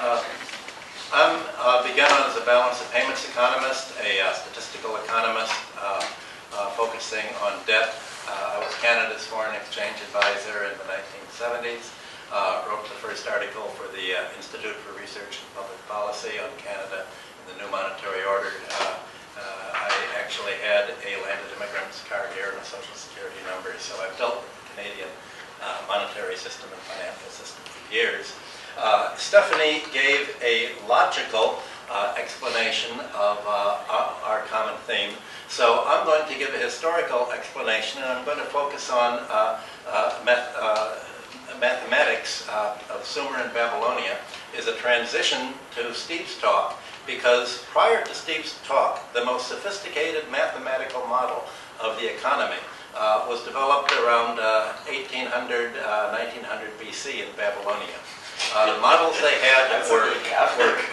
Uh, began as a balance of payments economist, a statistical economist focusing on debt. I was Canada's foreign exchange advisor in the 1970s. Wrote the first article for the Institute for Research and Public Policy on Canada and the new monetary order. I actually had a landed immigrant's card here and a social security number, so I've dealt with the Canadian monetary system and financial system for years. Stephanie gave a logical explanation of our common theme. So I'm going to give a historical explanation, and I'm going to focus on mathematics of Sumer and Babylonia is a transition to Steve's talk, because prior to Steve's talk, the most sophisticated mathematical model of the economy was developed around 1800, 1900 BC in Babylonia. The models they had were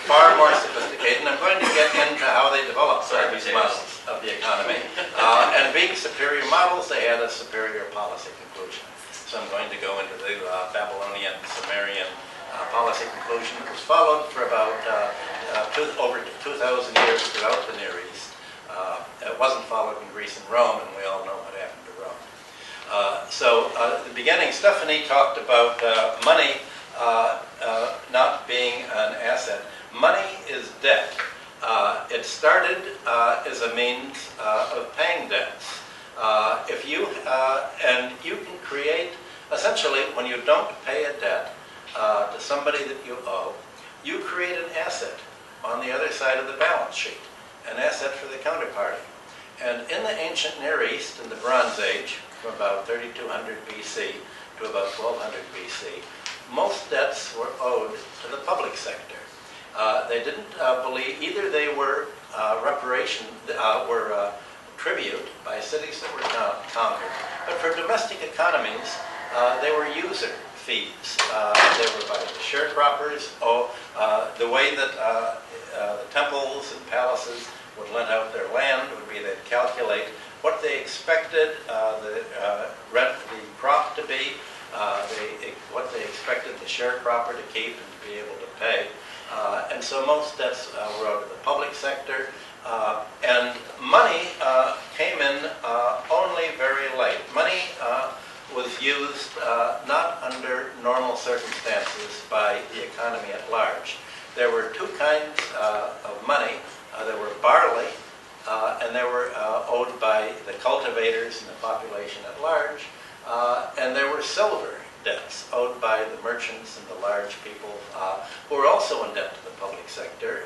far more sophisticated, and I'm going to get into how they developed these models of the economy. And being superior models, they had a superior policy conclusion. So I'm going to go into the Babylonian, Sumerian policy conclusion that was followed for about over 2,000 years throughout the Near East. It wasn't followed in Greece and Rome, and we all know what happened to Rome. At the beginning, Stephanie talked about money not being an asset. Money is debt. It started as a means of paying debts. And you can create, essentially, when you don't pay a debt to somebody that you owe, you create an asset on the other side of the balance sheet, an asset for the counterparty. And in the ancient Near East, in the Bronze Age, from about 3200 BC to about 1200 BC, most debts were owed to the public sector. They didn't believe, either they were tribute by cities that were conquered, but for domestic economies, they were user fees. They were by the sharecroppers. The way that the temples and palaces would lend out their land would be they'd calculate what they expected the crop to be, what they expected the sharecropper to keep and to be able to pay. And so most debts were owed to the public sector. And money came in only very late. Money was used not under normal circumstances by the economy at large. There were two kinds of money. There were barley, and they were owed by the cultivators and the population at large. And there were silver debts owed by the merchants and the large people who were also in debt to the public sector,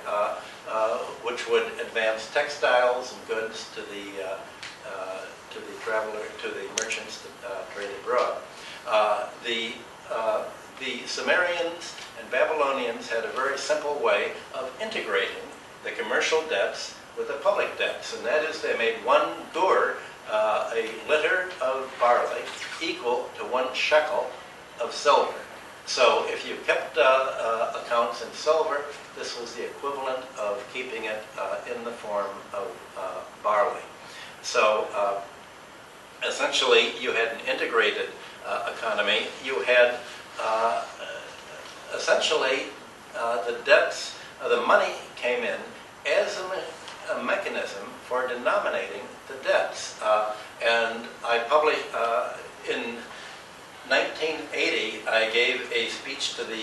which would advance textiles and goods to the merchants that trade abroad. The Sumerians and Babylonians had a very simple way of integrating the commercial debts with the public debts, and that is they made one gur, a liter of barley, equal to 1 shekel of silver. So if you kept accounts in silver, this was the equivalent of keeping it in the form of barley. So essentially, you had an integrated economy. You had essentially the debts, the money came in as a mechanism for denominating the debts. And I published in 1980, I gave a speech to the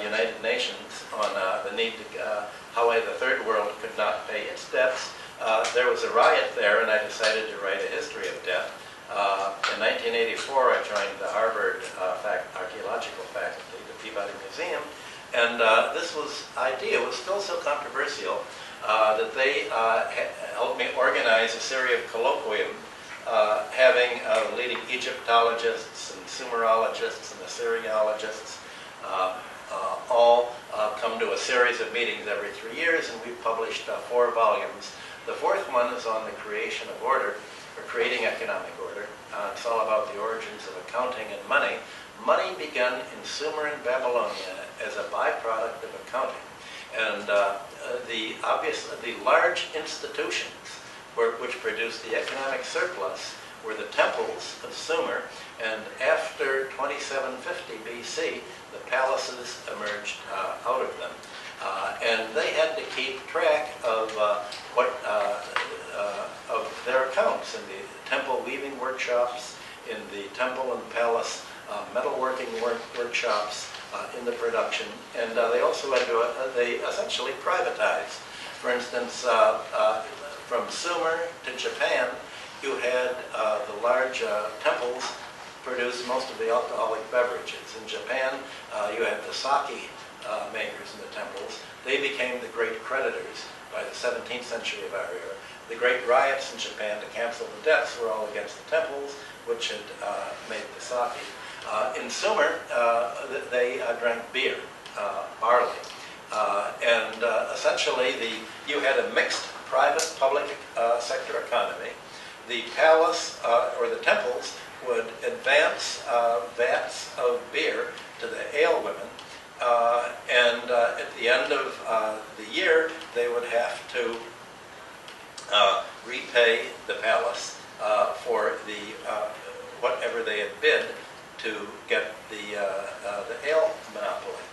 United Nations on the need to, how the third world could not pay its debts. There was a riot there, and I decided to write a history of debt. In 1984, I joined the Harvard Archaeological Faculty, the Peabody Museum, and this idea was still so controversial that they helped me organize a series of colloquium having leading Egyptologists and Sumerologists and Assyriologists all come to a series of meetings every 3 years, and we've published 4 volumes. The 4th one is on the creation of order, or creating economic order. It's all about the origins of accounting and money. Money began in Sumer and Babylonia as a byproduct of accounting. And the large institutions which produced the economic surplus were the temples of Sumer, and after 2750 BC, the palaces emerged out of them. workshops, in the temple weaving workshops, in the temple and palace metalworking workshops, in the production, and they also had to, they essentially privatized. For instance, from Sumer to Japan, you had the large temples produce most of the alcoholic beverages. In Japan, you had the sake makers in the temples. They became the great creditors by the 17th century of our era. The great riots in Japan to cancel the debts were all against the temples, which had made the sake. In Sumer, they drank beer, barley, and essentially you had a mixed private-public sector economy. The palace or the temples would advance vats of beer to the alewomen, and at the end of the year, they would have to repay the palace for whatever they had bid to get the ale monopoly.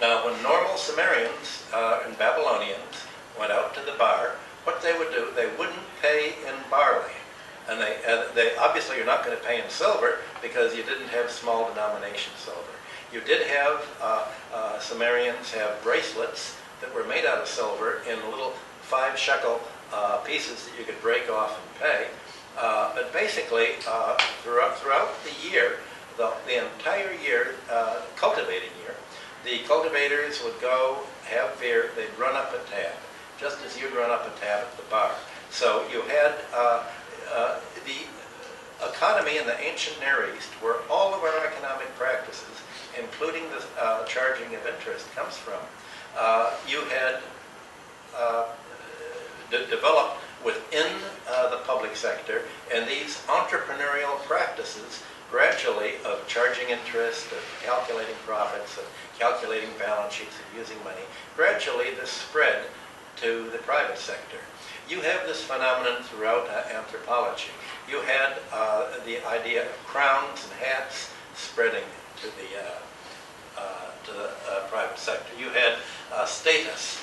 Now, when normal Sumerians and Babylonians went out to the bar, what they would do, they wouldn't pay in barley. And they obviously, you're not going to pay in silver because you didn't have small denomination silver. You did have, Sumerians have bracelets that were made out of silver in little 5 shekel pieces that you could break off and pay. But basically, throughout the year, the entire year, cultivating year, the cultivators would go have beer, they'd run up a tab, just as you'd run up a tab at the bar. So you had the economy in the ancient Near East, where all of our economic practices, including the charging of interest, comes from. You had developed within the public sector, and these entrepreneurial practices gradually of charging interest, of calculating profits, of calculating balance sheets, of using money, gradually this spread to the private sector. You have this phenomenon throughout anthropology. You had the idea of crowns and hats spreading to the private sector. You had status,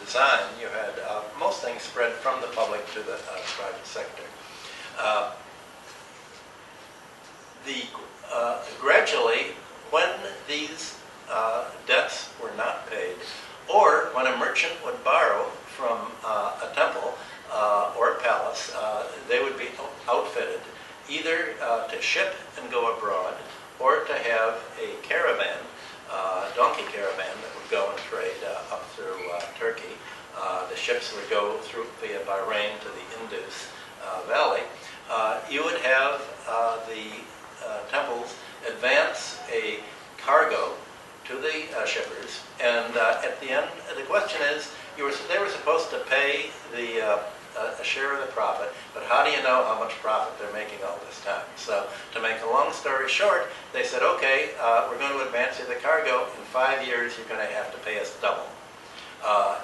design. You had most things spread from the public to the private sector. Gradually, when these debts were not paid, or when a merchant would borrow from a temple or a palace, they would be outfitted either to ship and go abroad, or to have a caravan, donkey caravan that would go and trade up through Turkey. The ships would go through via Bahrain to the Indus Valley. You would have the temples advance a cargo to the shippers, and at the end, the question is, they were supposed to pay a share of the profit, but how do you know how much profit they're making all this time? So, to make a long story short, they said, okay, we're going to advance you the cargo. In 5 years, you're going to have to pay us double.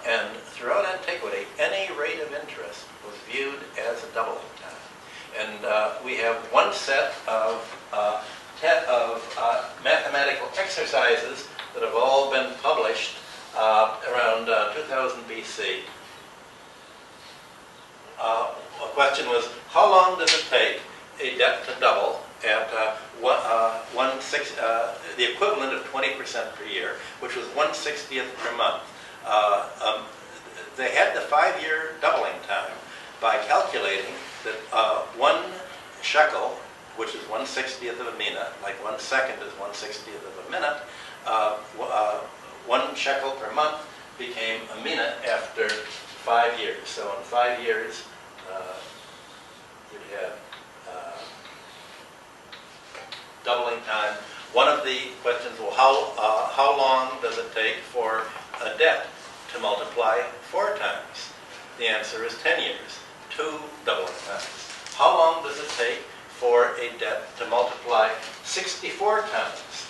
And throughout antiquity, any rate of interest was viewed as a doubling time. And we have one set of mathematical exercises that have all been published around 2000 BC. A question was, how long does it take a debt to double at the equivalent of 20% per year, which was 1/60th per month? They had the 5-year doubling time by calculating that 1 shekel, which is 1/60th of a mina, like 1 second is 1/60th of a minute, 1 shekel per month became a mina after 5 years. So in 5 years, you'd have doubling time. One of the questions, well, how long does it take for a debt to multiply 4 times? The answer is 10 years, 2 doubling times. How long does it take for a debt to multiply 64 times?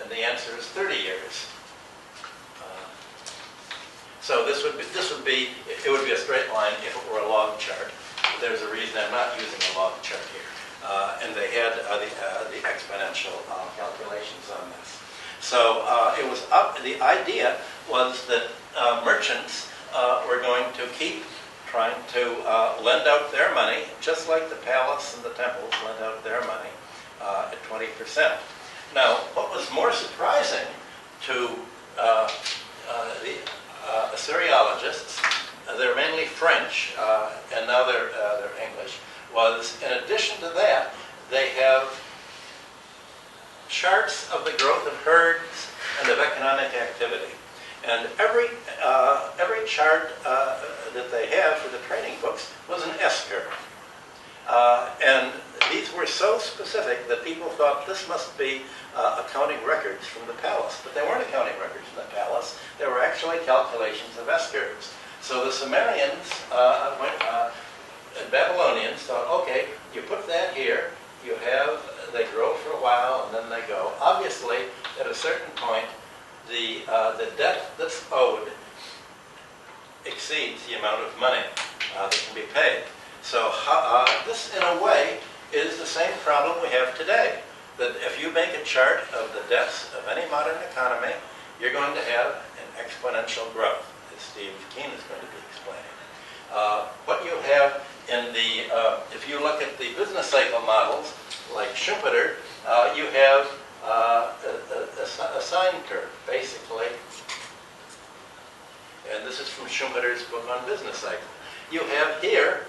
And the answer is 30 years. So it would be a straight line if it were a log chart. There's a reason I'm not using a log chart here. And they had the exponential calculations on this. So it was up. The idea was that merchants were going to keep trying to lend out their money, just like the palace and the temples lend out their money at 20%. Now, what was more surprising to the Assyriologists, they're mainly French, and now they're English, was in addition to that, they have charts of the growth of herds and of economic activity. And every chart that they have for the training books was an S-curve. And these were so specific that people thought this must be accounting records from the palace. But they weren't accounting records from the palace. They were actually calculations of S-curves. So the Sumerians and Babylonians thought, okay, you put that here, they grow for a while and then they go. Obviously, at a certain point, the debt that's owed exceeds the amount of money that can be paid. So this, in a way, is the same problem we have today. That if you make a chart of the debts of any modern economy, you're going to have an exponential growth, as Steve Keen is going to be explaining. What you have in the, if you look at the business cycle models, like Schumpeter, you have a sine curve, basically. And this is from Schumpeter's book on business cycle. You have here,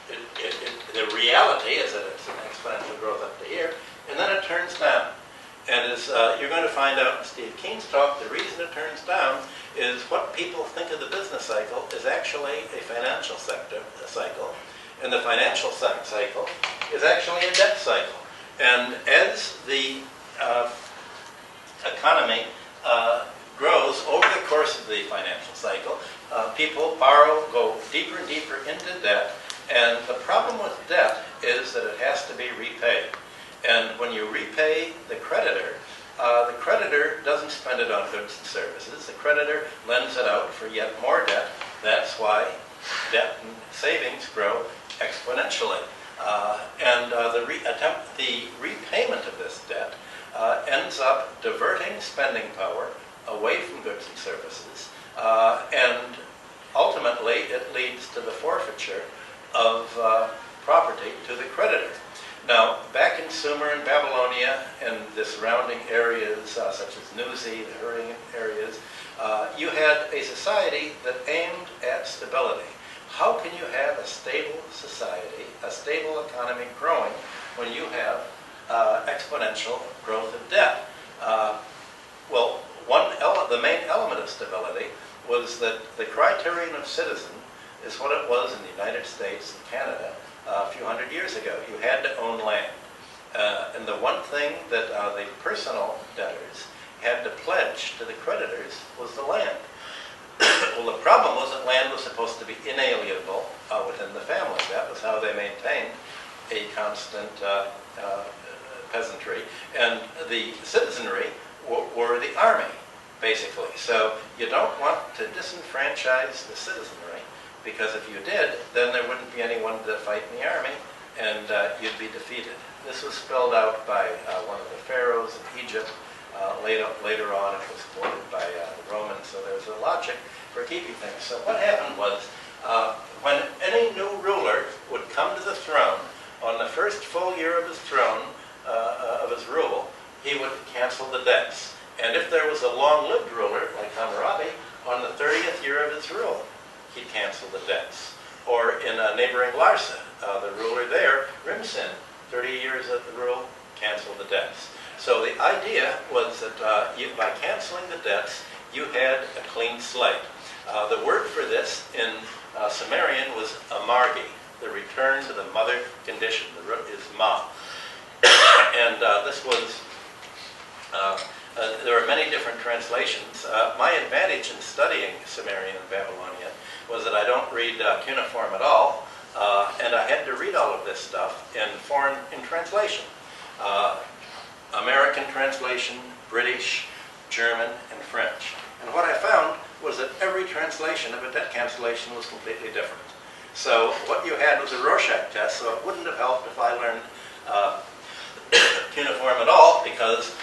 the reality is that it's an exponential growth up to here, and then it turns down. And as you're going to find out in Steve Keen's talk, the reason it turns down is what people think of the business cycle is actually a financial cycle, and the financial cycle is actually a debt cycle. And as the economy grows over the course of the financial cycle, people borrow, go deeper and deeper into debt, and the problem with debt is that it has to be repaid. And when you repay the creditor doesn't spend it on goods and services. The creditor lends it out for yet more debt. That's why debt and savings grow exponentially. And the repayment of this debt ends up diverting spending power away from goods and services, and ultimately it leads to the forfeiture of property to the creditor. Now, back in Sumer and Babylonia and the surrounding areas, such as Nuzi, the Hurrian areas, you had a society that aimed at stability. How can you have a stable society, a stable economy growing, when you have exponential growth of debt? Well, the main element of stability was that the criterion of citizen is what it was in the United States and Canada a few hundred years ago. You had to own land. And the one thing that the personal debtors had to pledge to the creditors was the land. Well, the problem was that land was supposed to be inalienable within the family. That was how they maintained a constant peasantry. And the citizenry were the army, basically. So you don't want to disenfranchise the citizenry, because if you did, then there wouldn't be anyone to fight in the army, and you'd be defeated. This was spelled out by one of the pharaohs in Egypt. Later on, it was quoted by the Romans, so there's a logic for keeping things. So what happened was, when any new ruler would come to the throne, on the first full year of his throne, of his rule, he would cancel the debts. And if there was a long-lived ruler, like Hammurabi, on the 30th year of his rule, he'd cancel the debts. Or in neighboring Larsa, the ruler there, Rimsin, 30 years of the rule, canceled the debts. So the idea was that by canceling the debts, you had a clean slate. The word for this in Sumerian was amargi, the return to the mother condition. The root is ma. And this was, there are many different translations. My advantage in studying Sumerian and Babylonian was that I don't read cuneiform at all, and I had to read all of this stuff in translation. American translation, British, German, and French. And what I found was that every translation of a debt cancellation was completely different. So what you had was a Rorschach test, so it wouldn't have helped if I learned cuneiform at all, because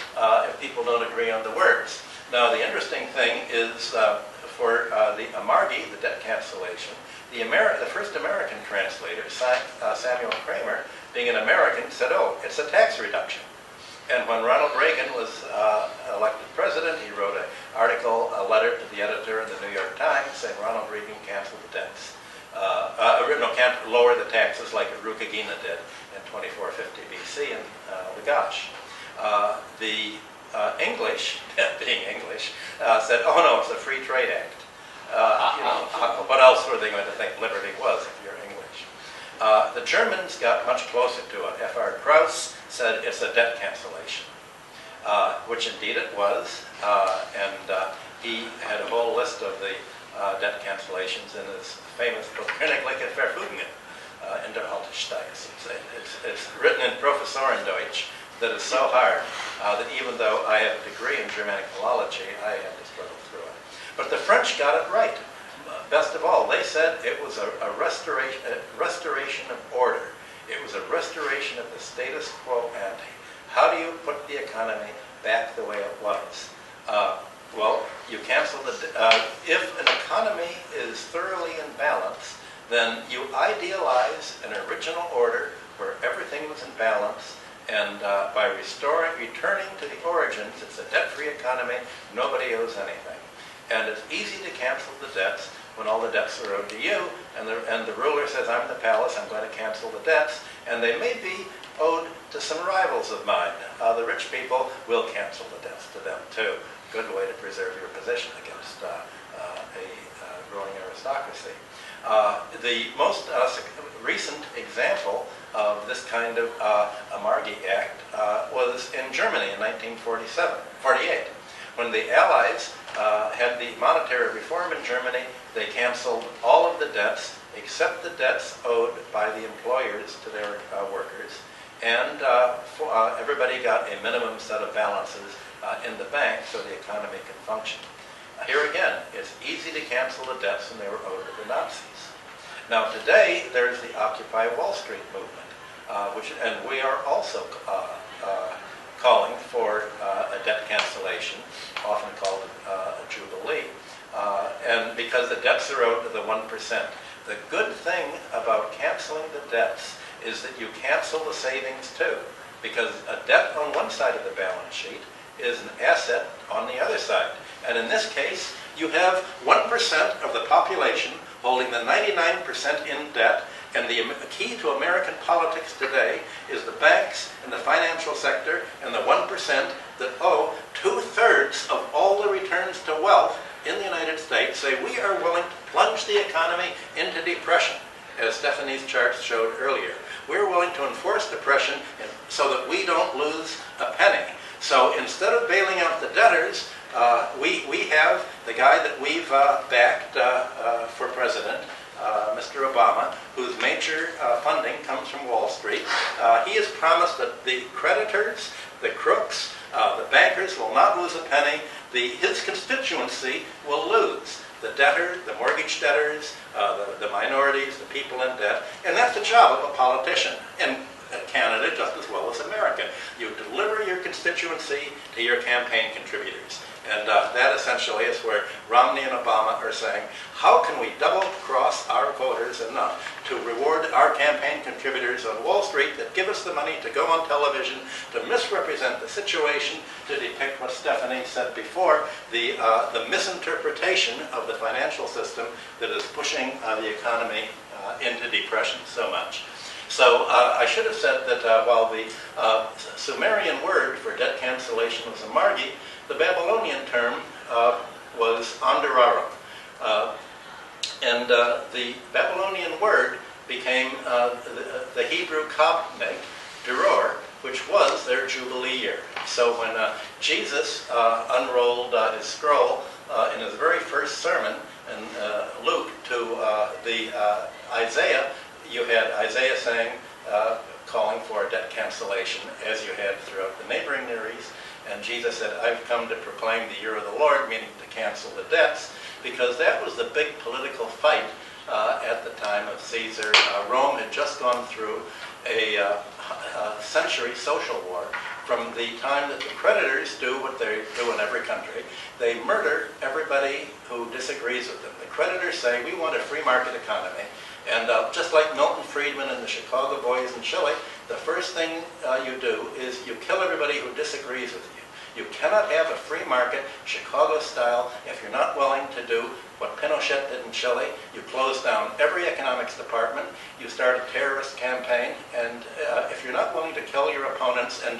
if people don't agree on the words. Now the interesting thing is, for the amargi, the debt cancellation, the first American translator, Samuel Kramer, being an American, said, oh, it's a tax reduction. And when Ronald Reagan was elected president, he wrote an article, a letter to the editor in the New York Times saying Ronald Reagan canceled the debts. Can't lower the taxes like Rukagina did in 2450 BC in Lagash. The English, being English, said, oh no, it's a free trade act. What else were they going to think liberty was if you're English? The Germans got much closer to it. F.R. Krauss said it's a debt cancellation, which indeed it was, and he had a whole list of the debt cancellations in his famous book, Königliche Verfügungen in der Altesteiß. It's written in Professorendeutsch that is so hard that even though I have a degree in Germanic philology, I had to struggle through it. But the French got it right. Best of all, they said it was a restoration of order. It was a restoration of the status quo ante. How do you put the economy back the way it was? Well, you cancel if an economy is thoroughly in balance, then you idealize an original order where everything was in balance, and by returning to the origins, it's a debt-free economy, nobody owes anything. And it's easy to cancel the debts when all the debts are owed to you, and the ruler says, I'm the palace, I'm going to cancel the debts, and they may be owed to some rivals of mine. The rich people will cancel the debts to them too. Good way to preserve your position against a growing aristocracy. The most recent example of this kind of Amargi Act was in Germany in 1948. When the Allies had the monetary reform in Germany, they canceled all of the debts except the debts owed by the employers to their workers, and everybody got a minimum set of balances in the bank so the economy could function. Here again, it's easy to cancel the debts and they were owed to the Nazis. Now today, there's the Occupy Wall Street movement, and we are also calling for a debt cancellation, often called a jubilee, and because the debts are owed to the 1%. The good thing about canceling the debts is that you cancel the savings too, because a debt on one side of the balance sheet is an asset on the other side. And in this case, you have 1% of the population holding the 99% in debt, and the key to American politics today is the banks and the financial sector and the 1% that owe 2/3 of all the returns to wealth in the United States say we are willing to plunge the economy into depression, as Stephanie's charts showed earlier. We're willing to enforce depression so that we don't lose a penny. So instead of bailing out the debtors, we have the guy that we've backed for president, Mr. Obama, whose major funding comes from Wall Street. He has promised that the creditors, the crooks, the bankers will not lose a penny. His constituency will lose. The debtor, the mortgage debtors, the minorities, the people in debt. And that's the job of a politician in Canada just as well as America. You deliver your constituency to your campaign contributors. And that essentially is where Romney and Obama are saying, how can we double-cross our voters enough to reward our campaign contributors on Wall Street that give us the money to go on television, to misrepresent the situation, to depict what Stephanie said before, the misinterpretation of the financial system that is pushing the economy into depression so much. So I should have said that while the Sumerian word for debt cancellation was amargi, the Babylonian term was andararum. And the Babylonian word became the Hebrew kabnek, deror, which was their Jubilee year. So when Jesus unrolled his scroll in his very first sermon in Luke to Isaiah, you had Isaiah saying, calling for a debt cancellation, as you had throughout the neighboring Near East. And Jesus said, I've come to proclaim the year of the Lord, meaning to cancel the debts, because that was the big political fight at the time of Caesar. Rome had just gone through a century social war from the time that the creditors do what they do in every country. They murder everybody who disagrees with them. The creditors say, we want a free market economy. And just like Milton Friedman and the Chicago Boys in Chile, the first thing you do is you kill everybody who disagrees with you. You cannot have a free market, Chicago style, if you're not willing to do what Pinochet did in Chile. You close down every economics department, you start a terrorist campaign, and if you're not willing to kill your opponents and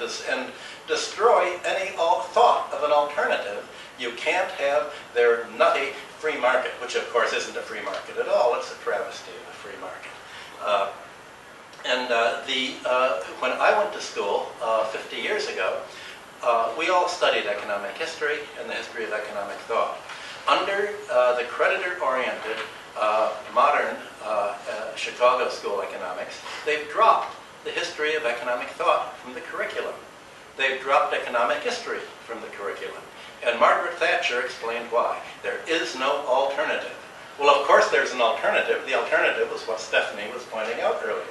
destroy any thought of an alternative, you can't have their nutty free market, which of course isn't a free market at all. It's a travesty of a free market. When I went to school 50 years ago, we all studied economic history and the history of economic thought. Under the creditor-oriented modern Chicago school economics, they've dropped the history of economic thought from the curriculum. They've dropped economic history from the curriculum. And Margaret Thatcher explained why. There is no alternative. Well, of course there's an alternative. The alternative was what Stephanie was pointing out earlier.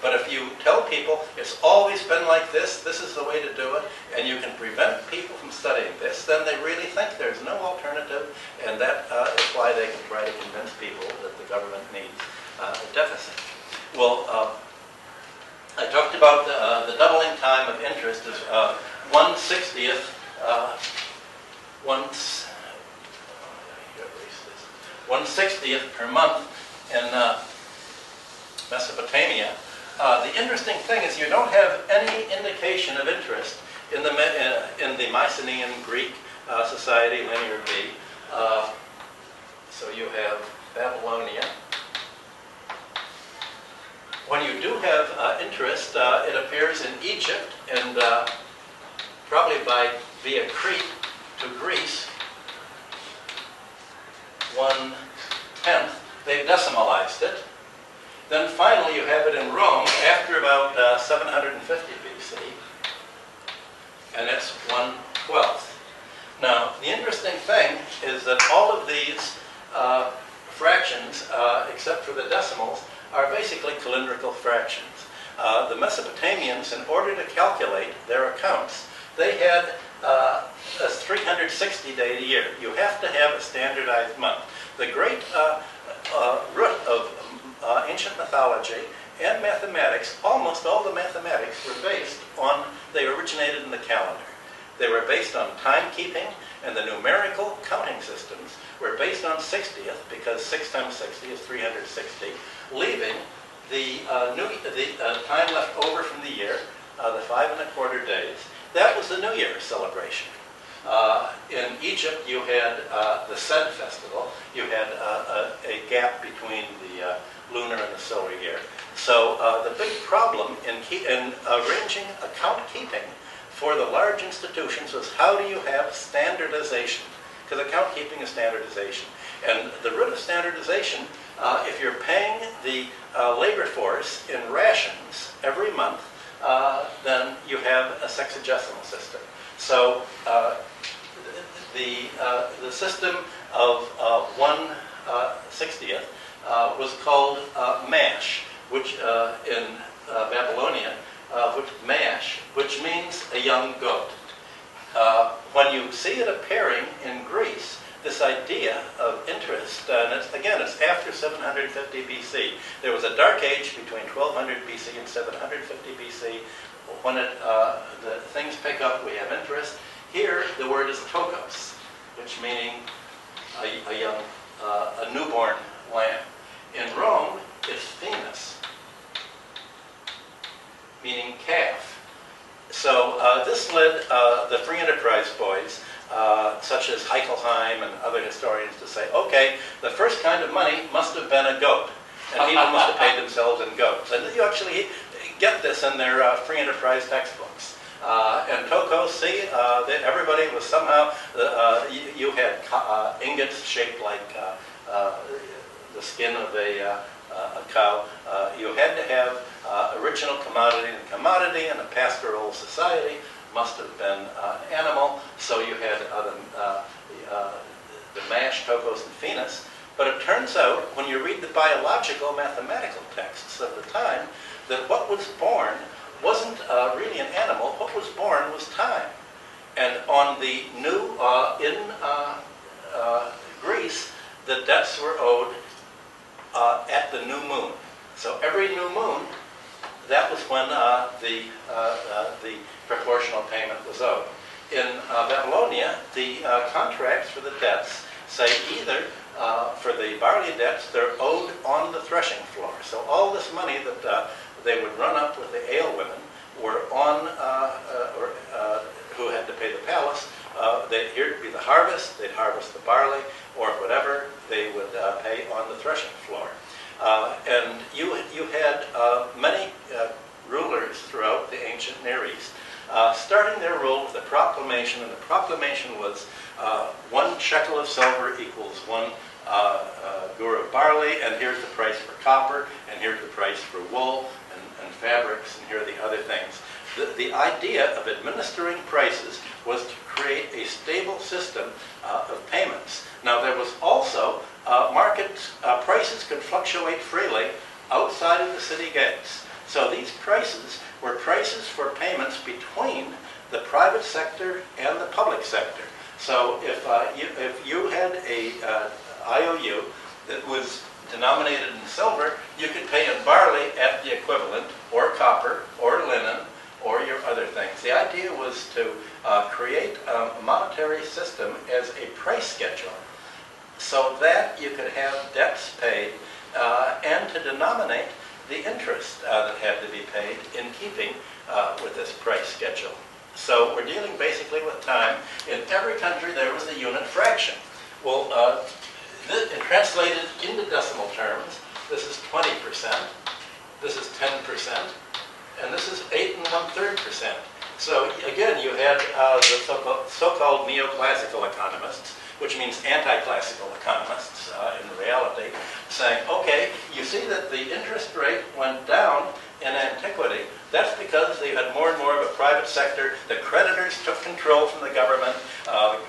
But if you tell people it's always been like this is the way to do it, and you can prevent people from studying this, then they really think there's no alternative, and that is why they can try to convince people that the government needs a deficit. Well, I talked about the doubling time of interest is 1/60th, 1/60th per month in Mesopotamia. The interesting thing is you don't have any indication of interest in the Mycenaean Greek society, Linear B. So you have Babylonia. When you do have interest, it appears in Egypt and probably via Crete to Greece, 1/10. They've decimalized it. Then finally you have it in Rome after about 750 BC, and it's 1/12. Now, the interesting thing is that all of these fractions, except for the decimals, are basically calendrical fractions. The Mesopotamians, in order to calculate their accounts, they had a 360-day year. You have to have a standardized month. The great root of ancient mythology and mathematics, almost all the mathematics were based on, they originated in the calendar. They were based on timekeeping, and the numerical counting systems were based on 60th, because 6 times 60 is 360, leaving the time left over from the year, the 5 1/4 days. That was the New Year celebration. In Egypt, you had the Sed festival. You had a gap between the lunar and the solar year. So the big problem in arranging account keeping for the large institutions was, how do you have standardization? Because account keeping is standardization. And the root of standardization, if you're paying the labor force in rations every month, then you have a sexagesimal system. So the system of 1/60th was called mash, which in Babylonian, which means a young goat. When you see it appearing in Greece, this idea of interest, and it's after 750 BC. There was a dark age between 1200 BC and 750 BC. When the things pick up, we have interest. Here, the word is tokos, which meaning a newborn lamb. In Rome, it's Venus, meaning calf. So this led the free enterprise boys, such as Heichelheim and other historians, to say, okay, the first kind of money must have been a goat, and people must have paid themselves in goats. And you actually get this in their free enterprise textbooks. And tokos, see, that everybody was somehow, you had ingots shaped like the skin of a cow. You had to have original commodity, and commodity in a pastoral society must have been an animal, so you had the mash, tokos, and phoenix. But it turns out, when you read the biological mathematical texts of the time, that what was born wasn't really an animal. What was born was time. And on the new, in Greece, the debts were owed at the new moon. So every new moon, that was when the proportional payment was owed. In Babylonia, the contracts for the debts say either for the barley debts, they're owed on the threshing floor. So all this money that they would run up with the ale women were on, who had to pay the palace. Here would be the harvest, they'd harvest the barley, or whatever they would pay on the threshing floor. And you had many rulers throughout the ancient Near East, starting their rule with a proclamation, and the proclamation was 1 shekel of silver equals 1 gur of barley, and here's the price for copper, and here's the price for wool and fabrics, and here are the other things. The idea of administering prices was to create a stable system of payments. Now there was also market prices could fluctuate freely outside of the city gates. So these prices were prices for payments between the private sector and the public sector. So if you had a IOU that was denominated in silver, you could pay in barley at the equivalent, or copper, or linen, or your other things. The idea was to create a monetary system as a price schedule so that you could have debts paid and to denominate the interest that had to be paid in keeping with this price schedule. So we're dealing basically with time. In every country there was the unit fraction. Well, translated into decimal terms, this is 20%, this is 10%, and this is 8 1/3%. So again, you had the so-called neoclassical economists, which means anti-classical economists in reality, saying, okay, you see that the interest rate went down in antiquity. That's because they had more and more of a private sector. The creditors took control from the government.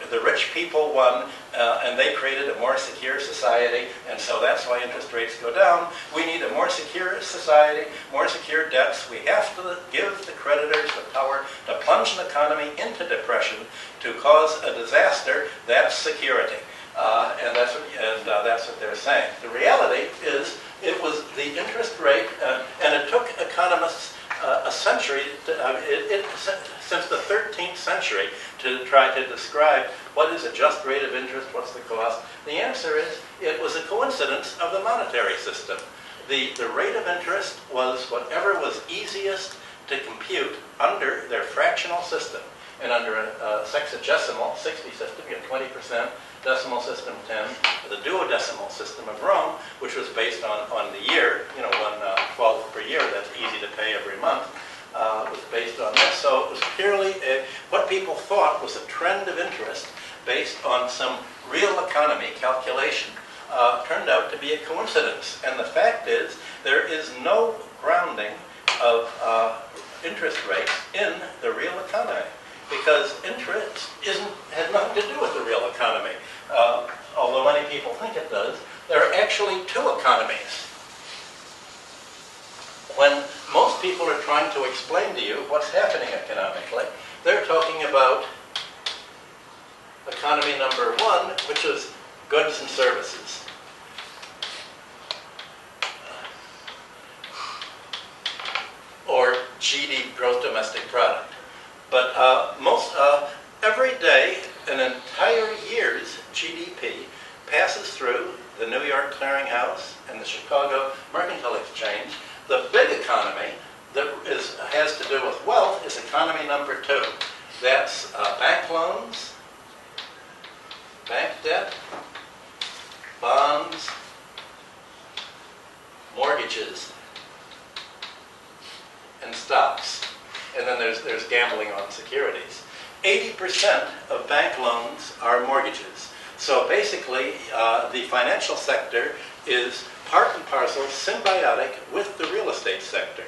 The rich people won, and they created a more secure society, and so that's why interest rates go down. We need a more secure society, more secure debts. We have to give the creditors the power to plunge an economy into depression, to cause a disaster. That's security, and that's what they're saying. The reality is it was the interest rate, and it took economists a century, since the 13th century, to try to describe what is a just rate of interest, what's the cost. The answer is it was a coincidence of the monetary system. The rate of interest was whatever was easiest to compute under their fractional system. And under a sexagesimal, 60 system, you have 20%, decimal system 10, the duodecimal system of Rome, which was based on the year, 1/12 per year, that's easy to pay every month, was based on this. So it was purely what people thought was a trend of interest based on some real economy calculation turned out to be a coincidence. And the fact is, there is no grounding of interest rates in the real economy, because interest has nothing to do with the real economy. Although many people think it does, there are actually two economies. When most people are trying to explain to you what's happening economically, they're talking about economy number one, which is goods and services. Or GDP, gross domestic product. But every day, an entire year's GDP passes through the New York Clearinghouse and the Chicago Mercantile Exchange. The big economy that has to do with wealth is economy number two. That's bank loans, bank debt, bonds, mortgages, and stocks. And then there's gambling on securities. 80% of bank loans are mortgages. So basically, the financial sector is part and parcel, symbiotic with the real estate sector.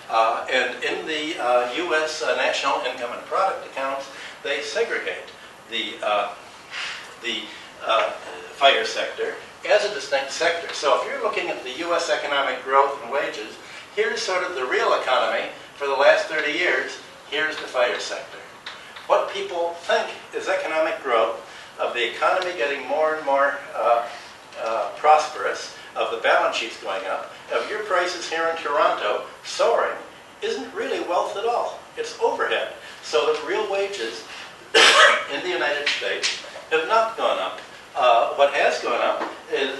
And in the U.S. National Income and Product accounts, they segregate the fire sector as a distinct sector. So if you're looking at the U.S. economic growth and wages, here's sort of the real economy for the last 30 years, here's the fire sector. What people think is economic growth, of the economy getting more and more prosperous, of the balance sheets going up, of your prices here in Toronto soaring, isn't really wealth at all. It's overhead. So that real wages in the United States have not gone up. What has gone up is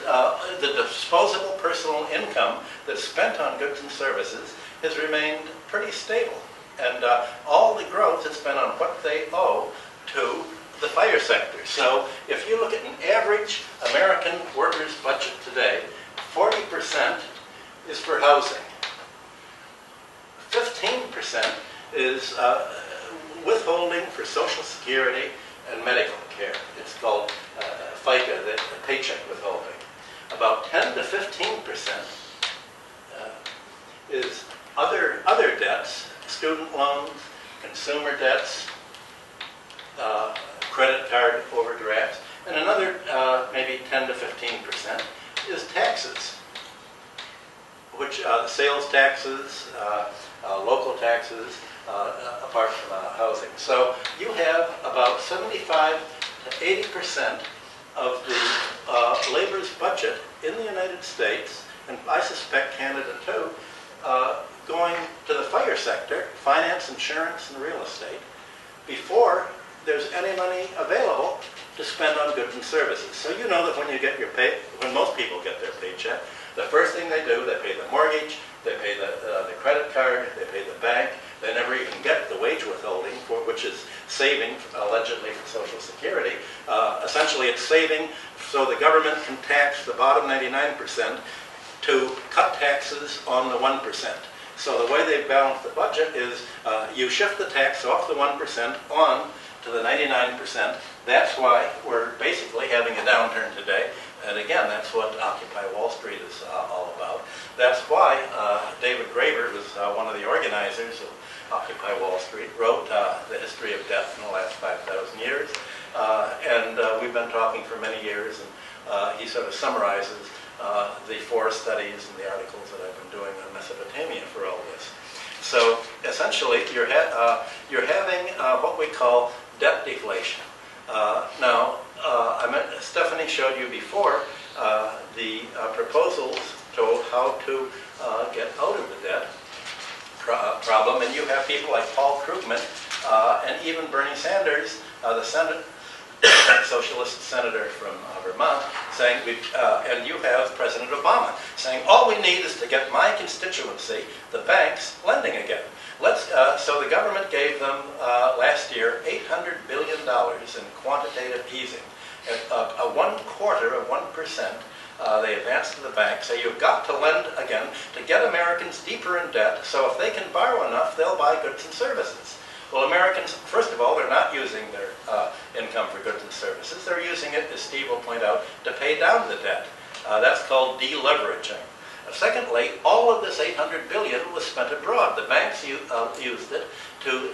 the disposable personal income that's spent on goods and services has remained pretty stable. And all the growth has been on what they owe to the fire sector. So if you look at an average American worker's budget today, 40% is for housing. 15% is withholding for Social Security and medical care. It's called FICA, the paycheck withholding. About 10 to 15% is other debts, student loans, consumer debts, credit card overdrafts, and another maybe 10 to 15% is taxes, which sales taxes, local taxes, apart from housing. So you have about 75 to 80% of the labor's budget in the United States, and I suspect Canada too, going to the fire sector, finance, insurance, and real estate, before there's any money available to spend on goods and services. So you know that when you get your when most people get their paycheck, the first thing they do, they pay the mortgage, they pay the credit card, they pay the bank. They never even get the wage withholding, which is saving, allegedly, for Social Security. Essentially, it's saving so the government can tax the bottom 99% to cut taxes on the 1%. So the way they balance the budget is you shift the tax off the 1% on to the 99%. That's why we're basically having a downturn today. And again, that's what Occupy Wall Street is all about. That's why David Graeber, who's one of the organizers of Occupy Wall Street, wrote The History of Debt in the last 5,000 years. And we've been talking for many years, and he sort of summarizes the 4 studies and the articles that I've been doing on Mesopotamia for all this. So essentially, you're having what we call debt deflation. Now, Stephanie showed you before the proposals to how to get out of the debt problem, and you have people like Paul Krugman and even Bernie Sanders, the socialist senator from Vermont, saying, and you have President Obama saying, all we need is to get my constituency, the banks, lending again. So the government gave them last year $800 billion in quantitative easing. A 1/4 of 1%, they advanced to the bank, say you've got to lend again to get Americans deeper in debt, so if they can borrow enough, they'll buy goods and services. Well, Americans, first of all, they're not using their income for goods and services. They're using it, as Steve will point out, to pay down the debt. That's called deleveraging. Secondly, all of this $800 billion was spent abroad. The banks used it to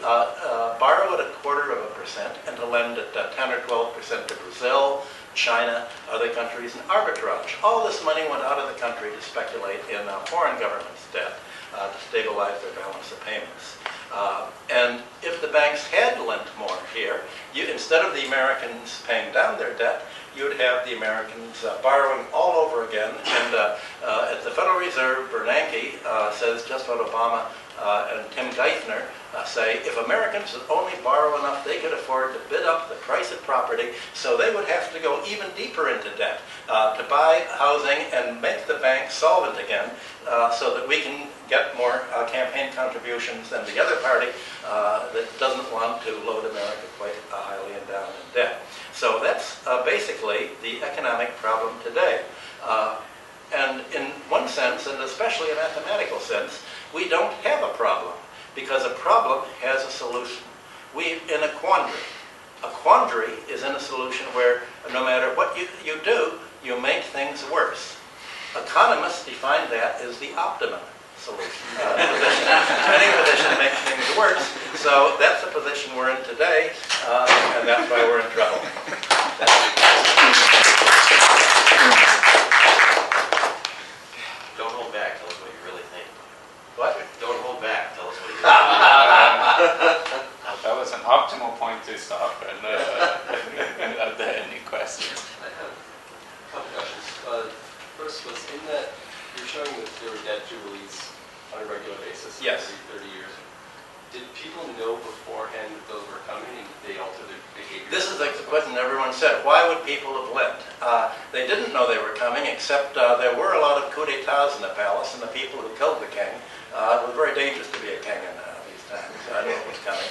borrow at 1/4% and to lend at 10 or 12% to Brazil, China, other countries, and arbitrage. All this money went out of the country to speculate in foreign governments' debt to stabilize their balance of payments. And if the banks had lent more here, instead of the Americans paying down their debt, you would have the Americans borrowing all over again. And at the Federal Reserve, Bernanke says just what Obama and Tim Geithner say, if Americans would only borrow enough, they could afford to bid up the price of property, so they would have to go even deeper into debt to buy housing and make the banks solvent again, so that we can get more campaign contributions than the other party that doesn't want to load America quite highly and down in debt. So that's basically the economic problem today. And in one sense, and especially a mathematical sense, we don't have a problem, because a problem has a solution. We're in a quandary. A quandary is in a solution where no matter what you do, you make things worse. Economists define that as the optimum solution. Any position makes things worse. So that's the position we're in today, and that's why we're in trouble. Don't hold back. Tell us what you really think. What? Don't hold back. Tell us what you really think. Yes. 30 years. Did people know beforehand that those were coming and they altered their behavior? This is the question everyone said. Why would people have lent? They didn't know they were coming, except there were a lot of coups d'etats in the palace, and the people who killed the king. It was very dangerous to be a king in these times. I knew it was coming.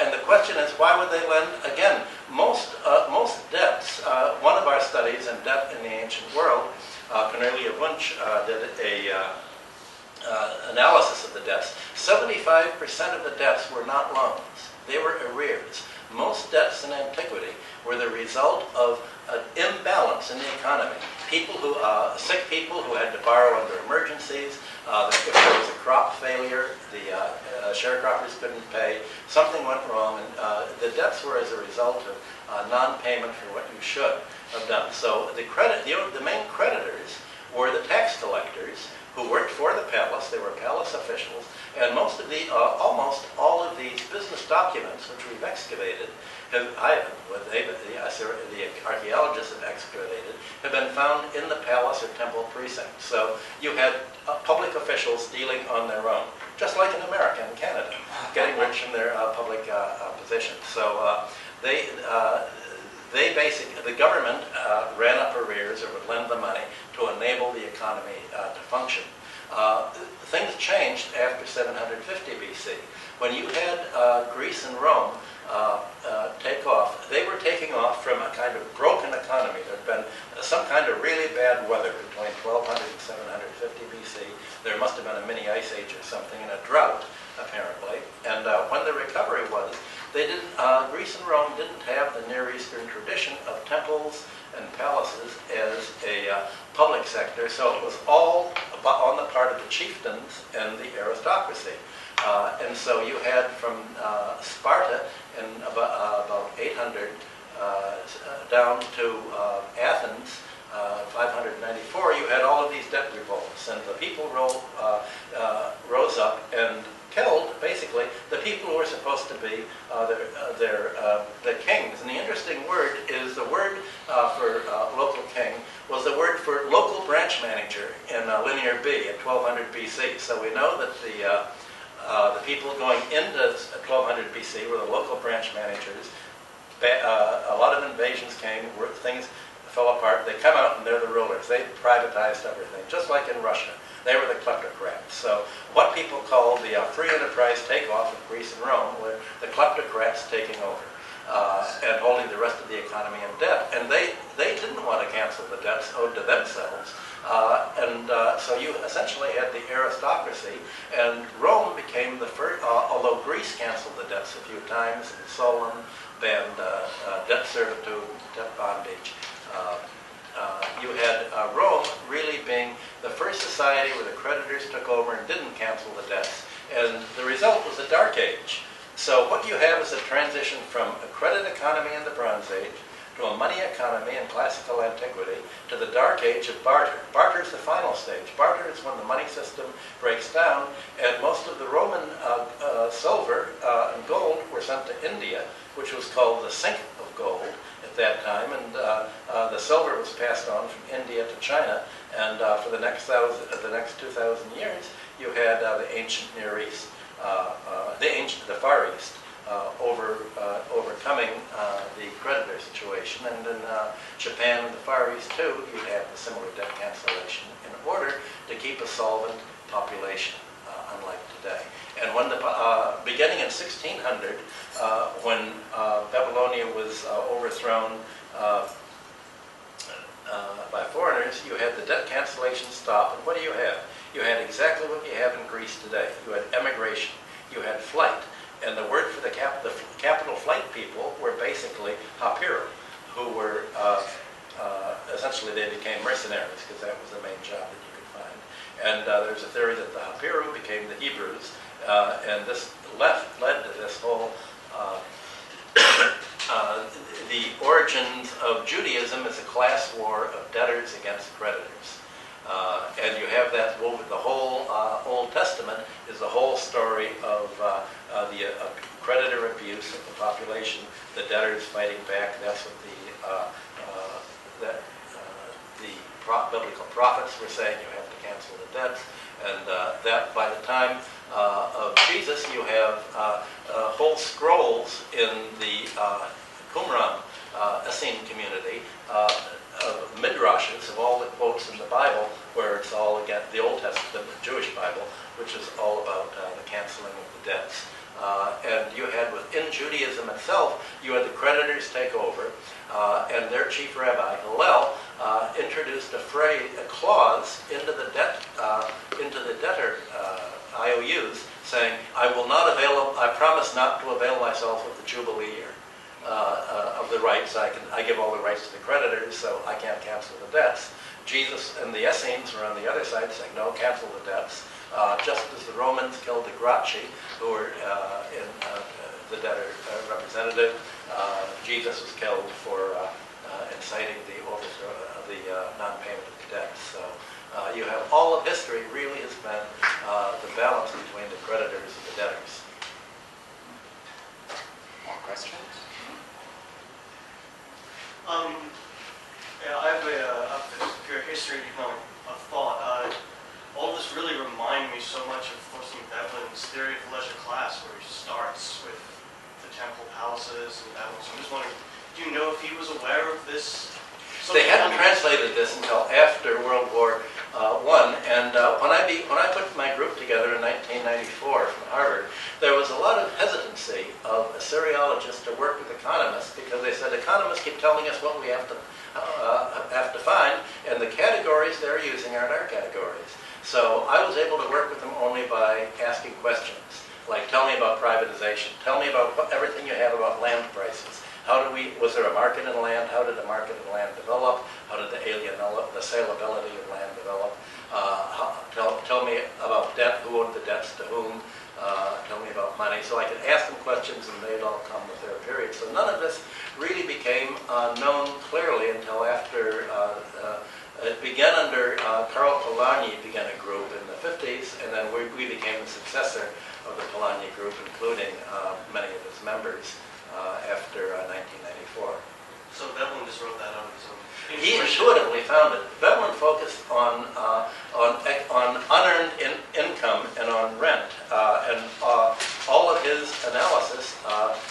And the question is, why would they lend? Again, most debts, one of our studies in debt in the ancient world, Cornelia Wunsch did a analysis of the debts. 75% of the debts were not loans. They were arrears. Most debts in antiquity were the result of an imbalance in the economy. Sick people who had to borrow under emergencies. If there was a crop failure, the sharecroppers couldn't pay. Something went wrong, and the debts were as a result of non-payment for what you should have done. So the main creditors were the tax collectors who worked for the palace. They were palace officials, and almost all of these business documents, which we've excavated, the archaeologists have excavated, have been found in the palace or temple precincts. So you had public officials dealing on their own, just like in America and Canada, getting rich from their public positions. So the government ran up arrears or would lend the money to enable the economy to function. Things changed after 750 BC. When you had Greece and Rome take off, they were taking off from a kind of broken economy. There had been some kind of really bad weather between 1200 and 750 BC. There must have been a mini ice age or something, and a drought, apparently. And when the recovery was, Greece and Rome didn't have the Near Eastern tradition of temples and palaces as a public sector, so it was all on the part of the chieftains and the aristocracy. And so you had from Sparta in about 800 down to Athens, 594, you had all of these debt revolts, and the people rose up and killed, basically, the people who were supposed to be the kings. And the interesting word is the word for local king was the word for local branch manager in Linear B at 1200 BC. So we know that the people going into 1200 BC were the local branch managers. A lot of invasions came, things fell apart. They come out and they're the rulers. They privatized everything, just like in Russia. They were the kleptocrats. So what people call the free enterprise takeoff of Greece and Rome were the kleptocrats taking over and holding the rest of the economy in debt. And they didn't want to cancel the debts owed to themselves. So you essentially had the aristocracy, and Rome became the first, although Greece canceled the debts a few times, and Solon banned debt servitude, debt bondage. You had Rome really being the first society where the creditors took over and didn't cancel the debts, and the result was a Dark Age. So what you have is a transition from a credit economy in the Bronze Age to a money economy in classical antiquity to the Dark Age of barter. Barter is the final stage. Barter is when the money system breaks down, and most of the Roman silver and gold were sent to India, which was called the sink of gold at that time, and the silver was passed on from India to China, and for the next 2,000 years, you had the ancient Near East, the Far East, overcoming the creditor situation, and in Japan and the Far East too, you had the similar debt cancellation in order to keep a solvent population, unlike today. And when beginning in 1600, when Babylonia was overthrown by foreigners, you had the debt cancellation stop. And what do you have? You had exactly what you have in Greece today. You had emigration. You had flight. And the word for the capital flight people were basically hapiru, who were essentially they became mercenaries because that was the main job that you could find. And there's a theory that the hapiru became the Hebrews, and this led to this whole the origins of Judaism as a class war of debtors against creditors. And you have that woven, the whole Old Testament is the whole story of the creditor abuse of the population, the debtors fighting back. That's what the biblical prophets were saying, you have to cancel the debts. And that by the time of Jesus, you have whole scrolls in the Qumran Essene community of midrashes, of all the quotes in the Bible, where it's all, again, the Old Testament, the Jewish Bible, which is all about the canceling of the debts. And you had, within Judaism itself, you had the creditors take over, and their chief rabbi, Hillel, introduced a clause into the debtor IOUs, saying, I promise not to avail myself of the Jubilee year. Of the rights, I give all the rights to the creditors, so I can't cancel the debts. Jesus and the Essenes were on the other side saying, no, cancel the debts. Just as the Romans killed the Gracchi, who were the debtor representative, Jesus was killed for inciting the overthrow of the non-payment of the debts. So you have all of history really has been the balance between the creditors and the debtors. More questions? Yeah, I have a pure history of thought. All this really reminded me so much of Forsyth Devlin's theory of the leisure class, where he starts with the temple palaces and that one. So I'm just wondering, do you know if he was aware of this? They hadn't translated this until after World War I, and when I put my group together in 1994 from Harvard, there was a lot of hesitancy of Assyriologists to work with economists, because they said economists keep telling us what we have to find, and the categories they're using aren't our categories. So I was able to work with them only by asking questions, like, tell me about privatization, tell me about everything you have about land prices. Was there a market in land? How did the market in land develop? How did the saleability of land develop? Tell me about debt, who owed the debts to whom? Tell me about money. So I could ask them questions and they'd all come with their period. So none of this really became known clearly until after it began under Karl Polanyi began a group in the 50s, and then we became the successor of the Polanyi group, including many of its members after 1994. So Devlin just wrote that on his own. He intuitively found it. Devlin focused on unearned income and on rent, and all of his analysis,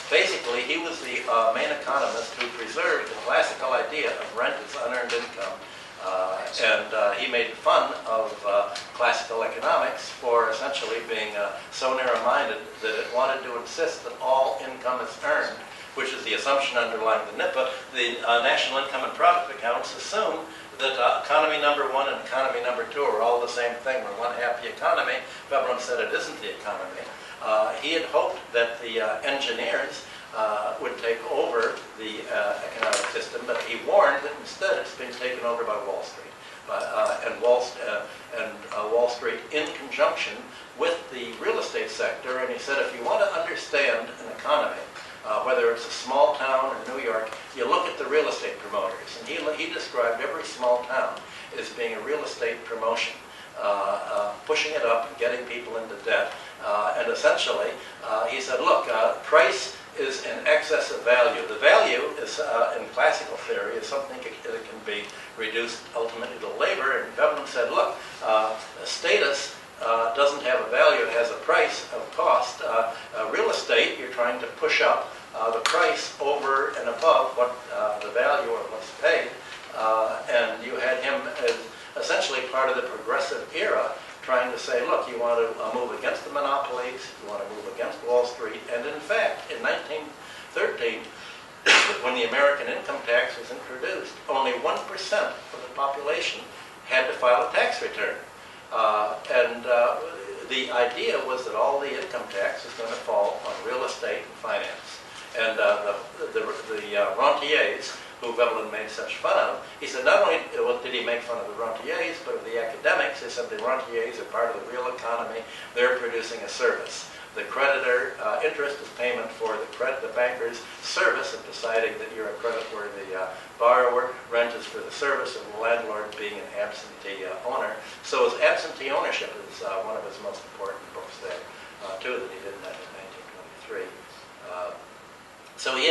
basically he was the main economist who preserved the classical idea of rent as unearned income, and he made fun of classical economics for essentially being so narrow-minded that it wanted to insist that all income is earned, which is the assumption underlying the NIPA. The National Income and Profit Accounts assume that economy number one and economy number two are all the same thing. We're one happy economy. Veblen said it isn't the economy. He had hoped that the engineers would take over the economic system, but he warned that instead it's being taken over by Wall Street. And Wall Street in conjunction with the real estate sector. And he said, if you want to understand an economy, whether it's a small town or New York, you look at the real estate promoters. And he described every small town as being a real estate promotion, pushing it up and getting people into debt. And essentially, he said, look, price is in excess of value. The value is, in classical theory, is something that can be reduced ultimately to labor. And Veblen said, look, status doesn't have a value, it has a price of cost. Real estate, you're trying to push up the price over and above what the value of what's paid. And you had him as essentially part of the progressive era, trying to say, look, you want to move against the monopolies, you want to move against Wall Street. And in fact, in 1913, when the American income tax was introduced, only 1% of the population had to file a tax return. The idea was that all the income tax was going to fall on real estate and finance. And the rentiers, who Veblen made such fun of, he said not only did he make fun of the rentiers, but of the academics. He said the rentiers are part of the real economy. They're producing a service. The creditor, interest is payment for the banker's service of deciding that you're a creditworthy borrower. Rent is for the service of the landlord being an absentee owner. So his absentee ownership is one of his most important books there, too, that he did in 1923. So he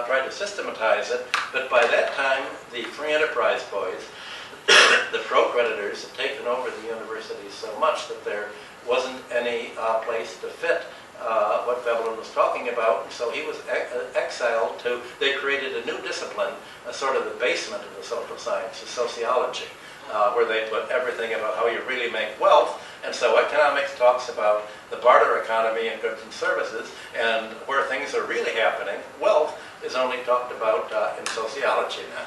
tried to systematize it, but by that time, the free enterprise boys, the pro-creditors, had taken over the universities so much that there wasn't any place to fit what Veblen was talking about. And so he was exiled to, they created a new discipline, a sort of the basement of the social sciences, sociology, where they put everything about how you really make wealth. And so economics talks about the barter economy and goods and services, and where things are really happening, wealth is only talked about in sociology now.